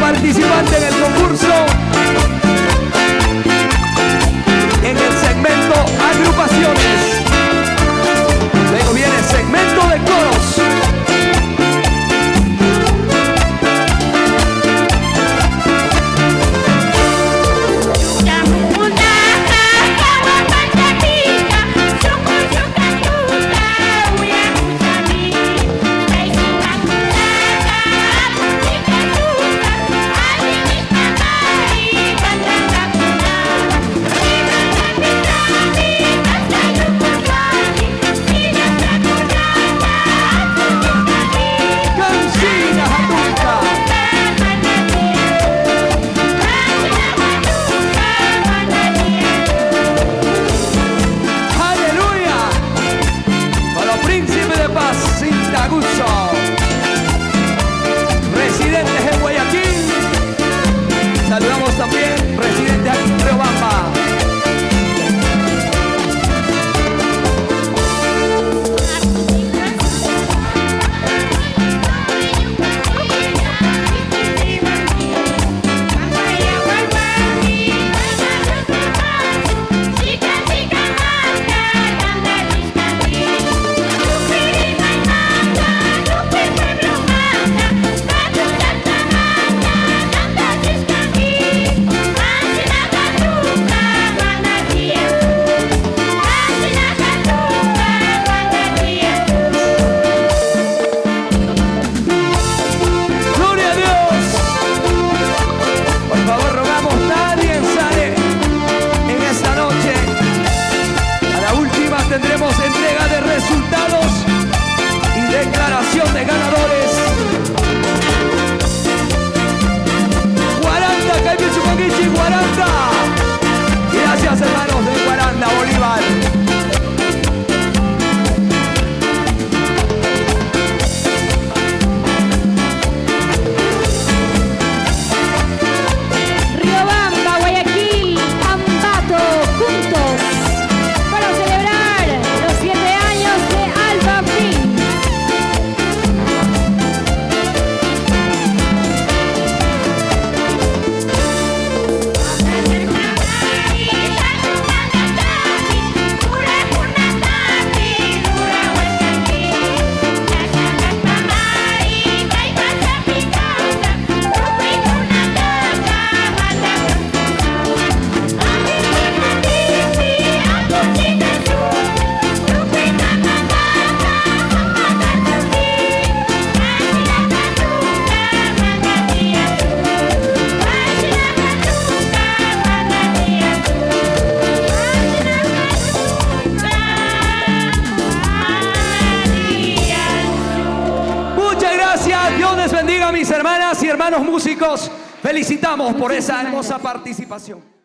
Participante en el concurso en el segmento agrupaciones. Luego viene el segmento de coros. Residentes en Guayaquil. Saludamos también residentes aquí en Riobamba. Tendremos entrega de resultados y declaración de ganadores. Guaranda, Caimí Chupanguichi, Guaranda. Gracias, hermanos de Guaranda, Bolívar. Riobamba, Guayaquil, Ambato, juntos. Dios les bendiga, mis hermanas y hermanos músicos. Felicitamos por esa hermosa participación.